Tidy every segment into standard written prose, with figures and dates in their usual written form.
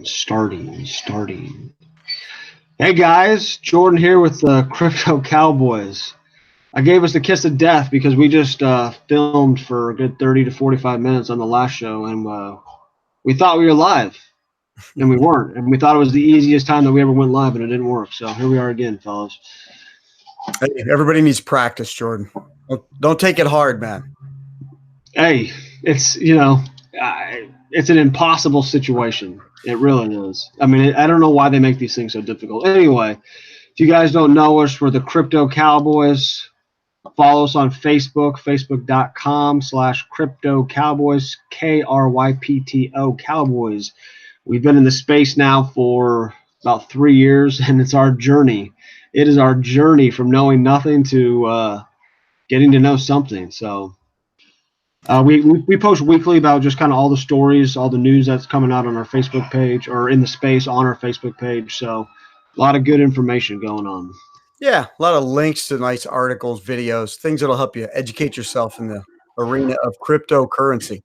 Starting. Hey guys, Jordan here with the Crypto Cowboys. I gave us the kiss of death because we just filmed for a good 30 to 45 minutes on the last show, and we thought we were live, and we weren't. And we thought it was the easiest time that we ever went live, and it didn't work. So here we are again, fellas. Hey, everybody needs practice, Jordan. Don't take it hard, man. Hey, it's it's an impossible situation. It really is. I mean, I don't know why they make these things so difficult. Anyway, if you guys don't know us, we're the Crypto Cowboys. Follow us on Facebook, facebook.com/Crypto Cowboys, KRYPTO Cowboys. We've been in the space now for about 3 years, and it's our journey. It is our journey from knowing nothing to getting to know something. So we post weekly about just kind of all the stories, all the news that's coming out on our Facebook page or in the space on our Facebook page. So a lot of good information going on. Yeah, a lot of links to nice articles, videos, things that'll help you educate yourself in the arena of cryptocurrency.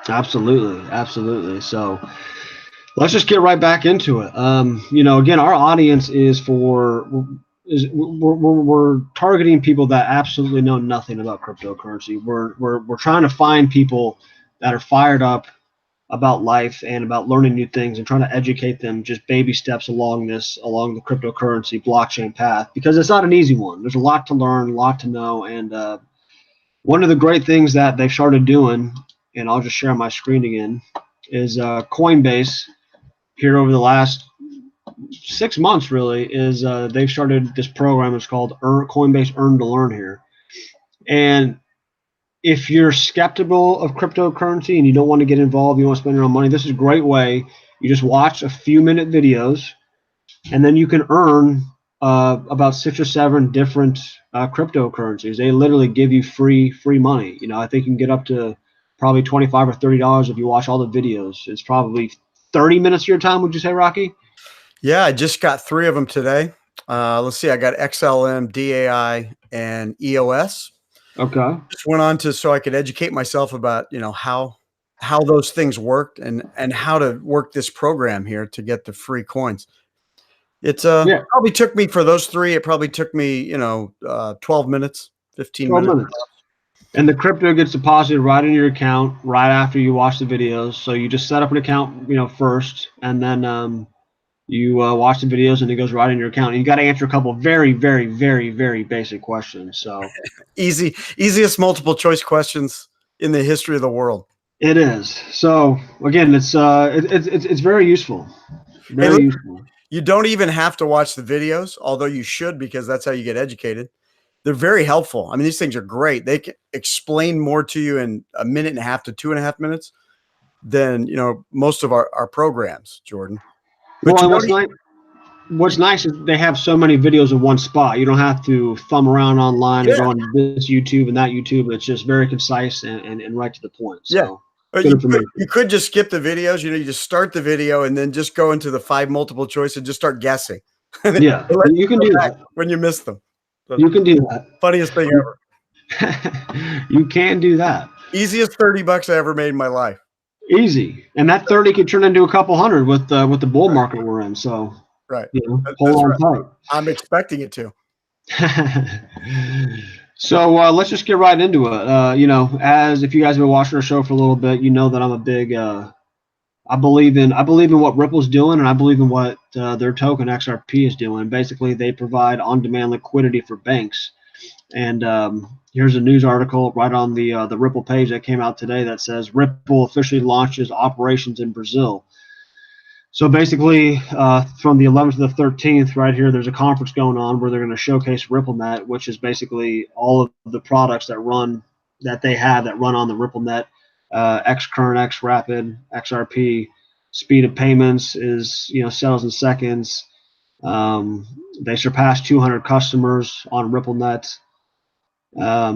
Absolutely. So let's just get right back into it. Again, our audience we're targeting people that absolutely know nothing about cryptocurrency. We're trying to find people that are fired up about life and about learning new things and trying to educate them just baby steps along the cryptocurrency blockchain path, because it's not an easy one. There's a lot to learn, a lot to know, and one of the great things that they've started doing, and I'll just share my screen again, is Coinbase here over the last 6 months really is they've started this program. It's called Coinbase Earn to Learn here. And if you're skeptical of cryptocurrency and you don't want to get involved, you want to spend your own money, this is a great way. You just watch a few minute videos, and then you can earn about 6 or 7 different cryptocurrencies. They literally give you free money. I think you can get up to probably $25 or $30 if you watch all the videos. It's probably 30 minutes of your time, would you say, Rocky? Yeah, I just got 3 of them today. Let's see. I got XLM, DAI, and EOS. Okay. Just went on so I could educate myself about, how those things worked and how to work this program here to get the free coins. It's probably took me for those 3. It probably took me, 12 minutes, 15 minutes. And the crypto gets deposited right in your account right after you watch the videos. So you just set up an account, first, and then you watch the videos, and it goes right in your account. And you got to answer a couple of very, very, very, very basic questions. So easiest multiple choice questions in the history of the world. It is. So again, it's very useful. Very useful. You don't even have to watch the videos, although you should, because that's how you get educated. They're very helpful. I mean, these things are great. They can explain more to you in 1.5 minutes to 2.5 minutes than most of our programs, Jordan. But what's nice is they have so many videos in one spot. You don't have to thumb around online and go on this YouTube and that YouTube. It's just very concise and right to the point. So you could just skip the videos. You just start the video and then just go into the 5 multiple choice and just start guessing. Yeah, you can do that when you miss them. You can do that. Funniest thing ever. You can do that. Easiest $30 I ever made in my life. Easy, and that 30 could turn into a couple hundred with the bull market we're in. So hold on tight. I'm expecting it to. So let's just get right into it. As if you guys have been watching our show for a little bit, you know that I'm a big. I believe in what Ripple's doing, and I believe in what their token XRP is doing. Basically, they provide on-demand liquidity for banks. And here's a news article right on the Ripple page that came out today that says Ripple officially launches operations in Brazil. So basically, from the 11th to the 13th, right here, there's a conference going on where they're going to showcase RippleNet, which is basically all of the products that run on the RippleNet. Xcurrent, XRapid, XRP. Speed of payments is settles in seconds. They surpassed 200 customers on RippleNet.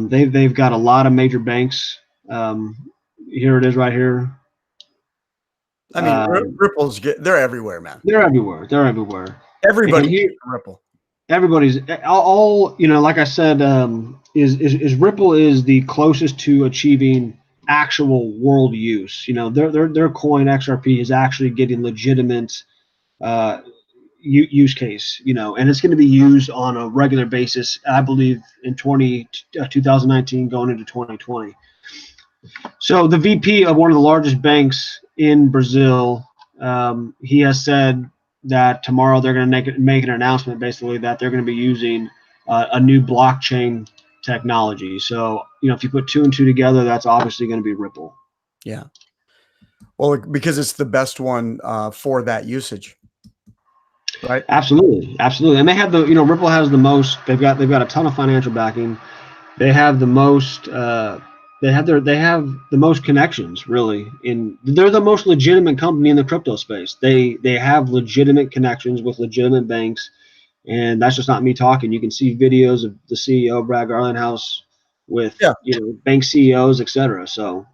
They've got a lot of major banks. Here it is right here. I mean, they're everywhere, man. They're everywhere. Everybody uses Ripple. Everybody's all like I said, is Ripple is the closest to achieving actual world use. You know, their coin XRP is actually getting legitimate use case, you know, and it's going to be used on a regular basis, I believe, in 2019 going into 2020. So the VP of one of the largest banks in Brazil, he has said that tomorrow they're going to make an announcement, basically, that they're going to be using a new blockchain technology. So, you know, if you put two and two together, that's obviously going to be Ripple. Yeah. Well, because it's the best one for that usage. Right. Absolutely. Absolutely. And they have you know, Ripple has the most, they've got a ton of financial backing. They have the most, they have the most connections, really. They're the most legitimate company in the crypto space. They have legitimate connections with legitimate banks, and that's just not me talking. You can see videos of the CEO Brad Garlinghouse with you know, bank CEOs, etc. So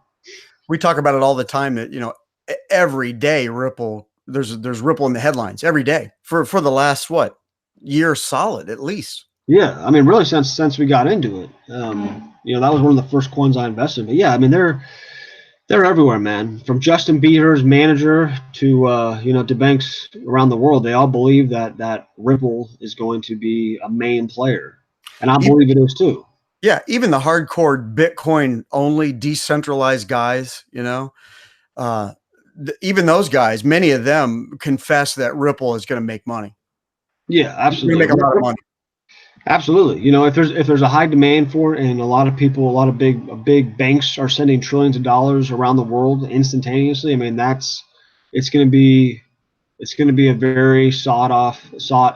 we talk about it all the time that, you know, every day Ripple, there's Ripple in the headlines every day for the last year solid at least. Yeah, I mean, really since we got into it, you know, that was one of the first coins I invested in. But yeah, I mean, they're everywhere, man. From Justin Bieber's manager to you know, to banks around the world, they all believe that Ripple is going to be a main player, and I believe it is too. Yeah, even the hardcore Bitcoin only decentralized guys, you know, even those guys, many of them confess that Ripple is going to make money. Yeah, absolutely. Make a lot of money. Absolutely. You know, if there's a high demand for it, and a lot of people, a lot of big banks are sending trillions of dollars around the world instantaneously, I mean, it's going to be a very sought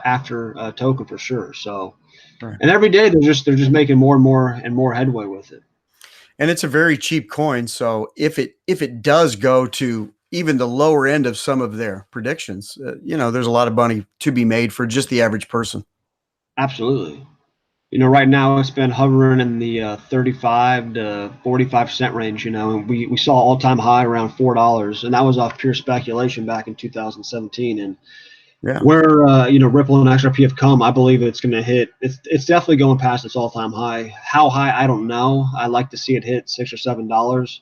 after token for sure. So, Right. and every day they're just making more and more headway with it. And it's a very cheap coin. So if it does go to even the lower end of some of their predictions, you know, there's a lot of money to be made for just the average person. Absolutely. You know, right now it's been hovering in the 35 to 45 cent range. You know, and we saw all-time high around $4, and that was off pure speculation back in 2017. And where you know, Ripple and XRP have come, I believe it's going to hit. It's definitely going past its all-time high. How high, I don't know. I like to see it hit $6 or $7.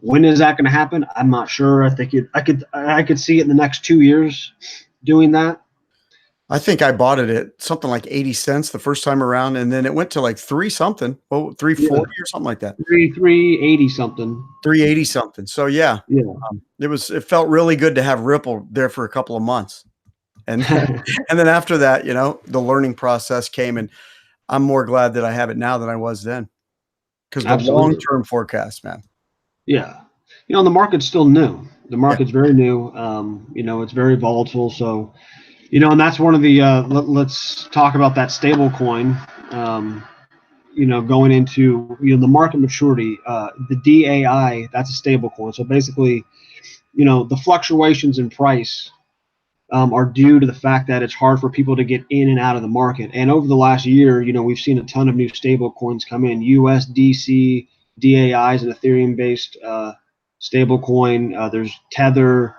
When is that going to happen? I'm not sure. I think I could see it in the next 2 years doing that. I think I bought it at something like 80 cents the first time around, and then it went to like 3 something, 340 or something like that. 380 something. 380 something. So yeah, it felt really good to have Ripple there for a couple of months. And and then after that, you know, the learning process came, and I'm more glad that I have it now than I was then. Because the long-term forecast, man. Yeah. You know, the market's still new. The market's very new. You know, it's very volatile. So, you know, and that's one of the let's talk about that stable coin. You know, going into, you know, the market maturity, the DAI, that's a stable coin. So basically, you know, the fluctuations in price are due to the fact that it's hard for people to get in and out of the market. And over the last year, you know, we've seen a ton of new stable coins come in. USDC, DAIs, and Ethereum-based stable coin. There's Tether,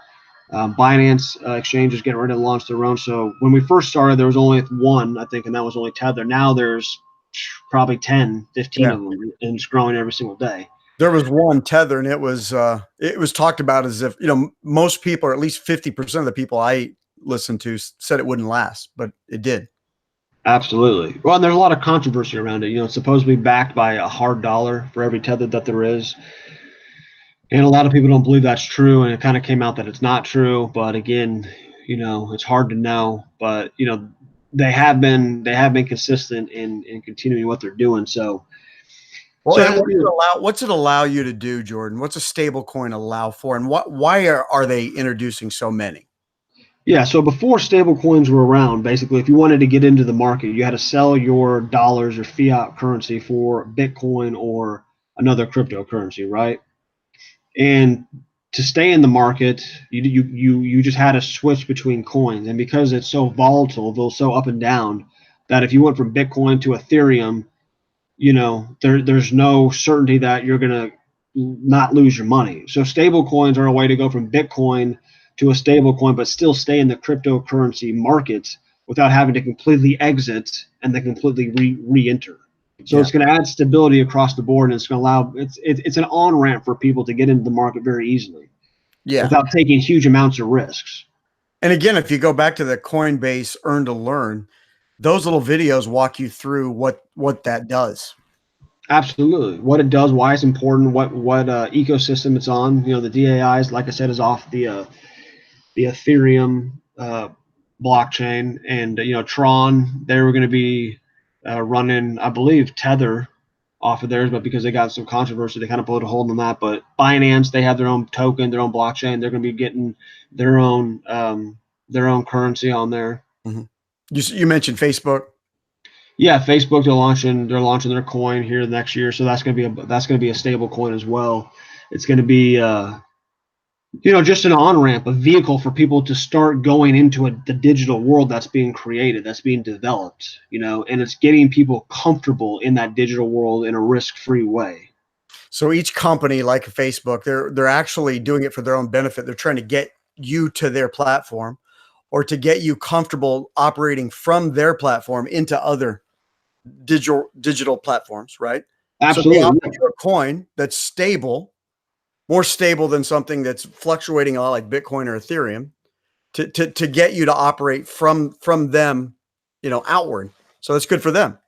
Binance exchanges getting ready to launch their own. So when we first started, there was only one, I think, and that was only Tether. Now there's probably 10, 15 of them, and it's growing every single day. There was one Tether, and it was talked about as if, you know, most people, or at least 50% of the people I listened to, said it wouldn't last, but it did. Absolutely. Well, and there's a lot of controversy around it. You know, it's supposed to be backed by a hard dollar for every tether that there is. And a lot of people don't believe that's true. And it kind of came out that it's not true. But again, you know, it's hard to know. But, you know, they have been consistent in continuing what they're doing. So, what's it allow you to do, Jordan? What's a stable coin allow for? And why are they introducing so many? Yeah, so before stable coins were around, basically, if you wanted to get into the market, you had to sell your dollars or fiat currency for Bitcoin or another cryptocurrency, right? And to stay in the market, you just had to switch between coins. And because it's so volatile, it's so up and down, that if you went from Bitcoin to Ethereum, you know, there's no certainty that you're going to not lose your money. So stable coins are a way to go from Bitcoin to a stable coin, but still stay in the cryptocurrency market without having to completely exit and then completely re-enter. So it's going to add stability across the board, and it's going to allow it's an on ramp for people to get into the market very easily, without taking huge amounts of risks. And again, if you go back to the Coinbase Earn to Learn, those little videos walk you through what that does. Absolutely, what it does, why it's important, what ecosystem it's on. You know, the DAIs, like I said, is off the Ethereum blockchain, and you know, Tron, they were going to be running, I believe, Tether off of theirs, but because they got some controversy, they kind of put a hold on that. But Binance, they have their own token, their own blockchain. They're going to be getting their own currency on there. Mm-hmm. You mentioned Facebook. Yeah, Facebook, they're launching their coin here next year, so that's going to be a stable coin as well. It's going to be just an on ramp, a vehicle for people to start going into the digital world that's being created, that's being developed, and it's getting people comfortable in that digital world in a risk-free way. So each company, like Facebook, they're actually doing it for their own benefit. They're trying to get you to their platform, or to get you comfortable operating from their platform into other digital platforms, right? Absolutely. So they offer a coin that's stable, more stable than something that's fluctuating a lot like Bitcoin or Ethereum, to get you to operate from them, outward. So that's good for them.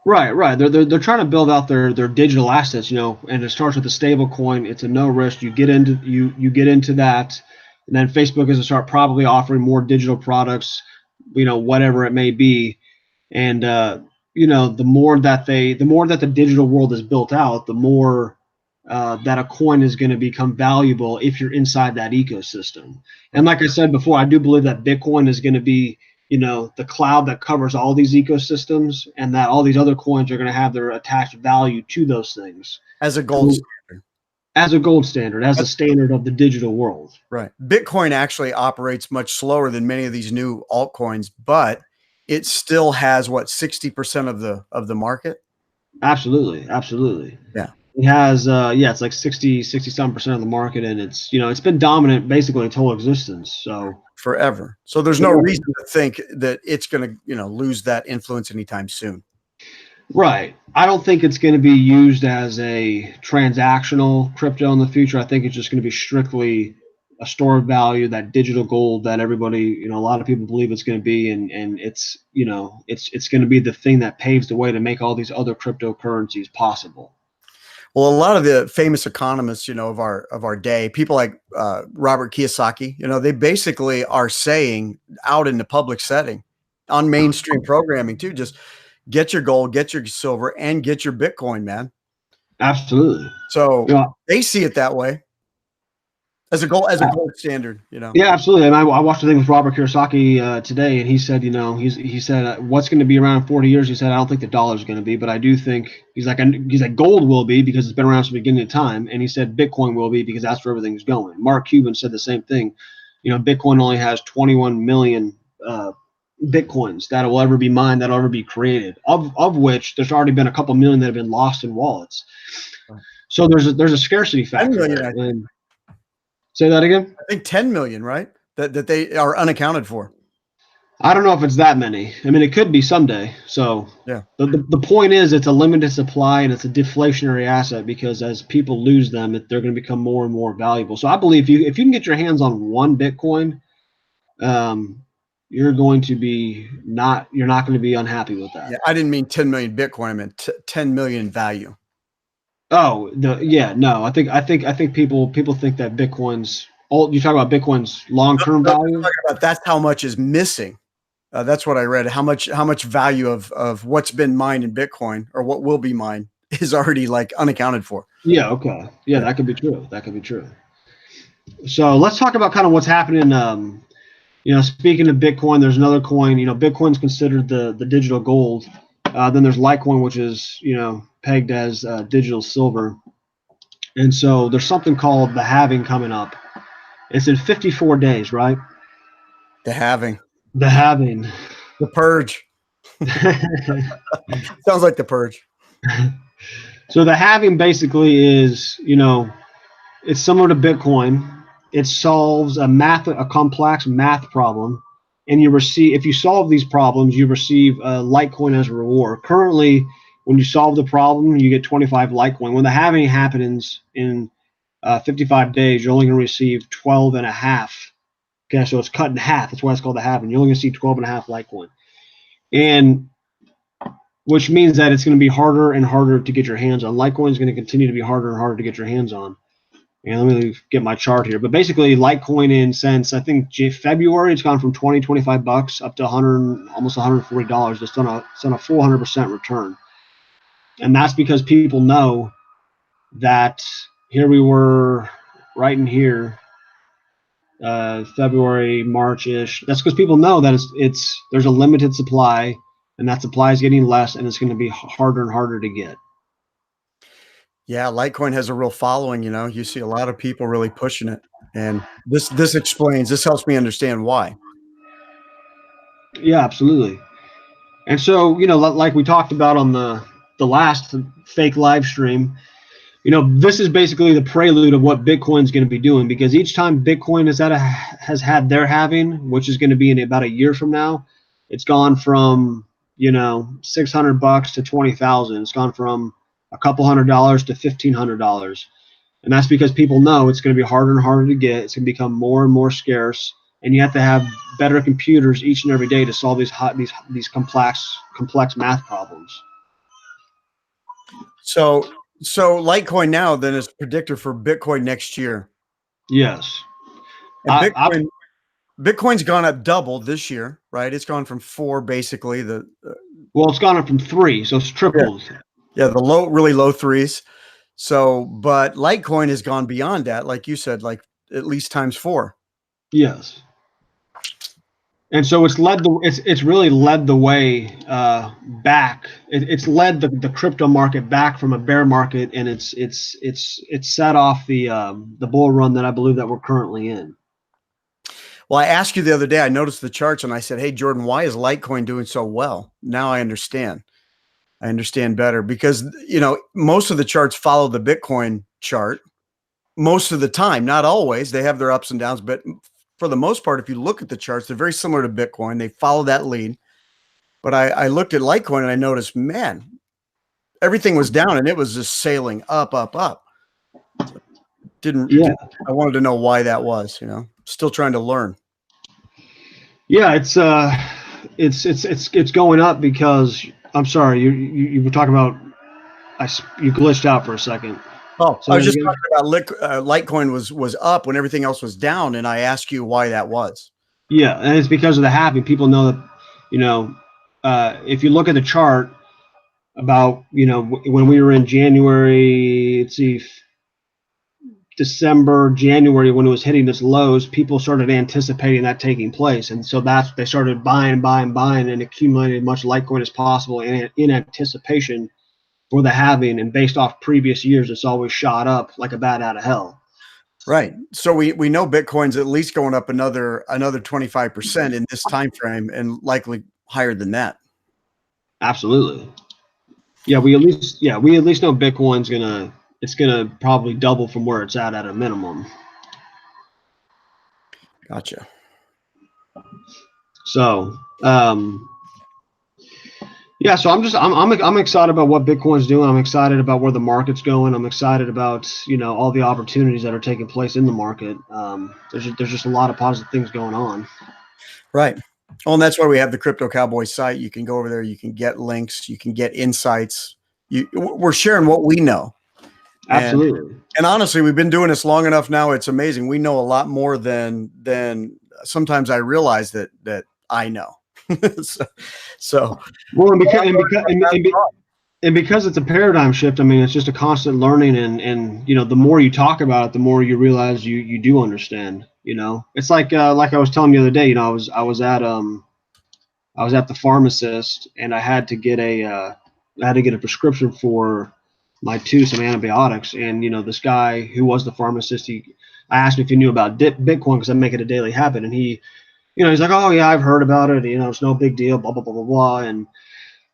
Right. They're trying to build out their digital assets, and it starts with a stable coin. It's a no risk. You get into that, and then Facebook is going to start probably offering more digital products, whatever it may be. And the more that the digital world is built out, the more that a coin is going to become valuable if you're inside that ecosystem. And like I said before, I do believe that Bitcoin is going to be, the cloud that covers all these ecosystems, and that all these other coins are going to have their attached value to those things as a gold standard. As a gold standard, as a standard of the digital world. Right. Bitcoin actually operates much slower than many of these new altcoins, but it still has 60% of the market. Absolutely. Yeah. It has it's like 60-some% of the market, and it's it's been dominant basically its whole existence, so forever. So there's no reason to think that it's going to lose that influence anytime soon. Right. I don't think it's going to be used as a transactional crypto in the future. I think it's just going to be strictly a store of value, that digital gold that everybody, a lot of people believe it's going to be, and it's it's going to be the thing that paves the way to make all these other cryptocurrencies possible. Well, a lot of the famous economists, of our day, people like Robert Kiyosaki, they basically are saying out in the public setting, on mainstream programming too, just get your gold, get your silver, and get your Bitcoin, man. Absolutely. So they see it that way, as a gold standard, Yeah, absolutely. And I watched a thing with Robert Kiyosaki today, and he said, he said what's going to be around in 40 years. He said, I don't think the dollar is going to be, but I do think he's like gold will be, because it's been around since the beginning of time, and he said Bitcoin will be, because that's where everything's going. Mark Cuban said the same thing. Bitcoin only has 21 million Bitcoins that will ever be mined, that'll ever be created, of which there's already been a couple million that have been lost in wallets. So there's a scarcity factor there. Say that again? I think 10 million, right? That they are unaccounted for. I don't know if it's that many. I mean, it could be someday. So yeah, the point is, it's a limited supply, and it's a deflationary asset, because as people lose them, they're going to become more and more valuable. So I believe if you can get your hands on one Bitcoin, you're not going to be unhappy with that. Yeah, I didn't mean 10 million Bitcoin. I meant 10 million value. Oh, no. I think people think that Bitcoin's you talk about Bitcoin's long-term value. That's how much is missing. That's what I read. How much value of what's been mined in Bitcoin, or what will be mined, is already unaccounted for. Yeah. Okay. Yeah, that could be true. So let's talk about kind of what's happening. Speaking of Bitcoin, there's another coin. Bitcoin's considered the digital gold. Then there's Litecoin, which is pegged as digital silver. And so there's something called the halving coming up. It's in 54 days, right? The halving. The purge. Sounds like the purge. So the halving basically is, it's similar to Bitcoin. It solves a complex math problem, and if you solve these problems, you receive Litecoin as a reward. Currently, when you solve the problem, you get 25 Litecoin. When the halving happens in 55 days, you're only going to receive 12 and a half. Okay, so it's cut in half. That's why it's called the halving. You're only going to see 12 and a half Litecoin. And which means that it's going to be harder and harder to get your hands on. Litecoin is going to continue to be harder and harder to get your hands on. And let me get my chart here. But basically, Litecoin since I think February, it's gone from 20, 25 bucks up to 100, almost $140. It's done a 400% return. And that's because people know that here we were right in here, February, March-ish. That's because people know that there's a limited supply, and that supply is getting less, and it's going to be harder and harder to get. Yeah, Litecoin has a real following. You see a lot of people really pushing it, and this helps me understand why. Yeah, absolutely. And so, like we talked about on the last fake live stream, this is basically the prelude of what Bitcoin's going to be doing, because each time Bitcoin has had their halving, which is going to be in about a year from now, it's gone from, $600 to 20,000. It's gone from a couple $100 to $1,500. And that's because people know it's going to be harder and harder to get. It's going to become more and more scarce. And you have to have better computers each and every day to solve these complex math problems. So Litecoin now then is predictor for Bitcoin next year. Yes. And Bitcoin's gone up double this year, right? It's gone from 4 basically. Well, it's gone up from 3, so it's tripled. Yeah, the really low 3s. So, but Litecoin has gone beyond that, like you said, like at least times 4. Yes. And so it's really led the way back. It's led the crypto market back from a bear market, and it's set off the bull run that I believe that we're currently in. Well, I asked you the other day, I noticed the charts and I said, hey, Jordan, why is Litecoin doing so well? Now I understand. I understand better because, most of the charts follow the Bitcoin chart most of the time, not always. They have their ups and downs, but for the most part, if you look at the charts, they're very similar to Bitcoin. They follow that lead. But I looked at Litecoin and I noticed, man, everything was down and it was just sailing up, up, up. So I wanted to know why that was, still trying to learn. Yeah, it's going up because I'm sorry, you were talking about you glitched out for a second. Oh, so I was just talking about Litecoin was up when everything else was down, and I asked you why that was. Yeah, and it's because of the halving. People know that, if you look at the chart about, when we were in January, let's see, December, January, when it was hitting its lows, people started anticipating that taking place. And so they started buying and accumulating as much Litecoin as possible in anticipation for the halving. And based off previous years, it's always shot up like a bat out of hell. Right. So we know Bitcoin's at least going up another 25% in this time frame, and likely higher than that. Absolutely. Yeah, we at least know Bitcoin's gonna probably double from where it's at a minimum. Gotcha. So, yeah, so I'm excited about what Bitcoin's doing. I'm excited about where the market's going. I'm excited about all the opportunities that are taking place in the market. There's just a lot of positive things going on. Right. Well, and that's why we have the Crypto Cowboy site. You can go over there. You can get links. You can get insights. We're sharing what we know. Absolutely. And honestly, we've been doing this long enough now. It's amazing. We know a lot more than sometimes I realize that I know. so well, and because it's a paradigm shift. I mean, it's just a constant learning, and the more you talk about it, the more you realize you do understand. It's like I was telling you the other day. I was at the pharmacist, and I had to get a prescription for some antibiotics. And this guy who was the pharmacist, I asked him if he knew about Bitcoin, because I make it a daily habit, and he, he's like, oh yeah, I've heard about it. It's no big deal. Blah blah blah blah blah. And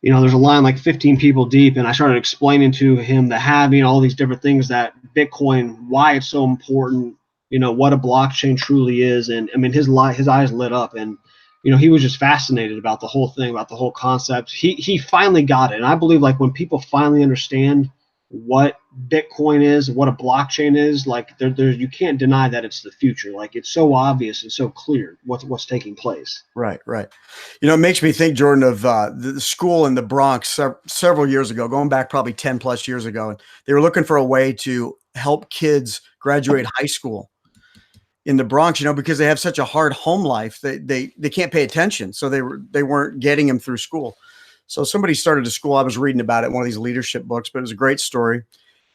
there's a line like 15 people deep, and I started explaining to him the halving, all these different things, that Bitcoin, why it's so important, what a blockchain truly is. And I mean, his eyes lit up, and he was just fascinated about the whole thing, about the whole concept. He finally got it. And I believe like when people finally understand what Bitcoin is, what a blockchain is, like there you can't deny that it's the future. Like it's so obvious and so clear what's taking place. Right, right. It makes me think, Jordan, of the school in the Bronx several years ago, going back probably 10 plus years ago. And they were looking for a way to help kids graduate high school in the Bronx, because they have such a hard home life. They can't pay attention. So they weren't getting them through school. So somebody started a school. I was reading about it, one of these leadership books, but it was a great story.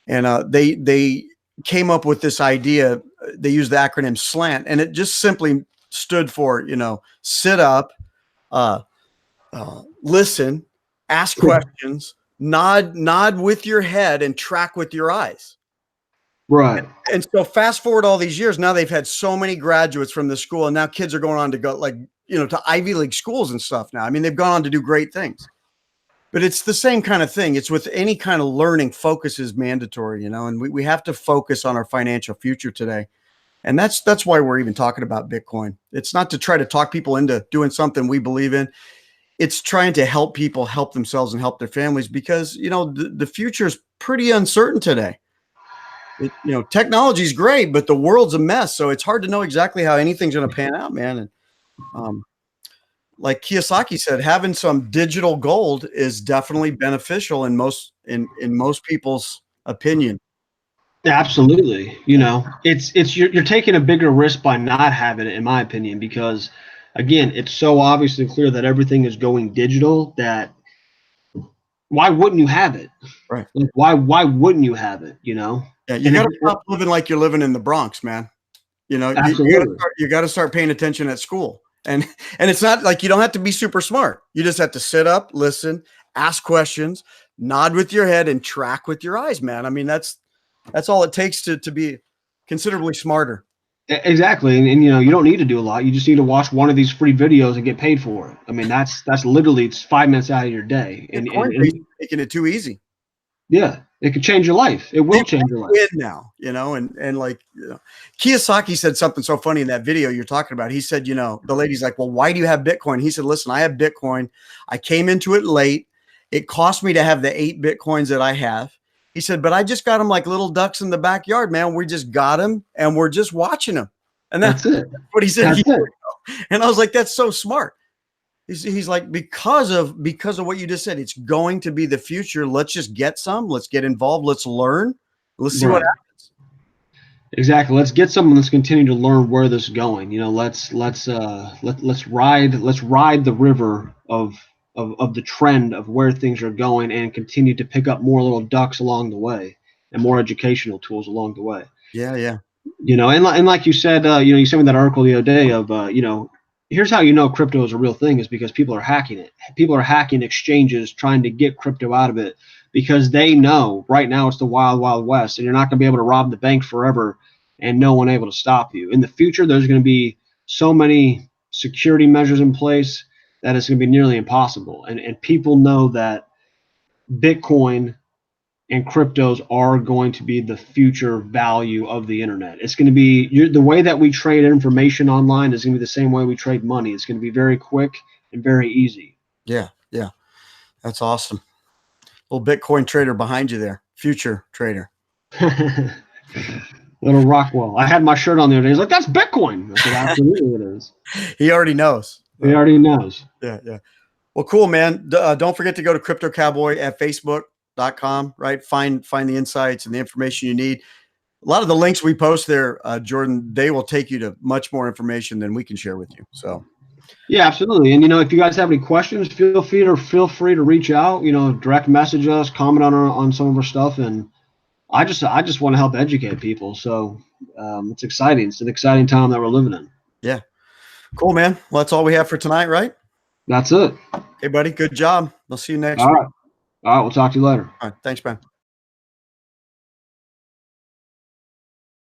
And they came up with this idea. They used the acronym SLANT, and it just simply stood for, sit up, listen, ask questions, nod with your head, and track with your eyes. Right. And so fast forward all these years, now they've had so many graduates from the school, and now kids are going on to go to Ivy League schools and stuff now. I mean, they've gone on to do great things. But it's the same kind of thing. It's with any kind of learning, focus is mandatory, and we have to focus on our financial future today. And that's why we're even talking about Bitcoin. It's not to try to talk people into doing something we believe in. It's trying to help people help themselves and help their families, because, the future is pretty uncertain today. Technology is great, but the world's a mess. So it's hard to know exactly how anything's going to pan out, man. And like Kiyosaki said, having some digital gold is definitely beneficial in most people's opinion. Absolutely. It's you're taking a bigger risk by not having it, in my opinion, because again, it's so obvious and clear that everything is going digital that why wouldn't you have it? Right. Like, why wouldn't you have it? Yeah, you got to stop living like you're living in the Bronx, man. You got to start paying attention at school. And it's not like you don't have to be super smart. You just have to sit up, listen, ask questions, nod with your head, and track with your eyes, man. I mean, that's all it takes to be considerably smarter. Exactly. And you don't need to do a lot. You just need to watch one of these free videos and get paid for it. I mean, that's literally, it's 5 minutes out of your day. And making it too easy. Yeah, it could change your life. It will change your life now, and like, Kiyosaki said something so funny in that video you're talking about. He said, the lady's like, well, why do you have Bitcoin? He said, listen, I have Bitcoin. I came into it late. It cost me to have the 8 Bitcoins that I have. He said, but I just got them like little ducks in the backyard, man. We just got them and we're just watching them. And that's it. What he said. And I was like, that's so smart. He's like, because of what you just said, it's going to be the future. Let's just get some. Let's get involved. Let's learn. Let's see what happens. Exactly. Let's get some. Let's continue to learn where this is going. Let's ride the river of the trend of where things are going, and continue to pick up more little ducks along the way and more educational tools along the way. Yeah, yeah. And like you said, you sent me that article the other day of here's how crypto is a real thing, is because people are hacking it. People are hacking exchanges trying to get crypto out of it, because they know right now it's the wild, wild west, and you're not going to be able to rob the bank forever and no one able to stop you. In the future, there's going to be so many security measures in place that it's going to be nearly impossible. And people know that Bitcoin and cryptos are going to be the future value of the internet. It's going to be the way that we trade information online is going to be the same way we trade money. It's going to be very quick and very easy. Yeah, yeah. That's awesome. Little Bitcoin trader behind you there, future trader. Little Rockwell. I had my shirt on the other day. He's like, that's Bitcoin. I said, absolutely it is. He already knows. He already knows. Yeah, yeah. Well, cool, man. Don't forget to go to Crypto Cowboy at Facebook.com, right? Find the insights and the information you need. A lot of the links we post there, Jordan, they will take you to much more information than we can share with you. So, yeah, absolutely. And if you guys have any questions, feel free to reach out. Direct message us, comment on some of our stuff, and I just want to help educate people. So it's exciting. It's an exciting time that we're living in. Yeah, cool, man. Well, that's all we have for tonight, right? That's it. Okay, buddy. Good job. We'll see you next week. All right. We'll talk to you later. All right. Thanks, man.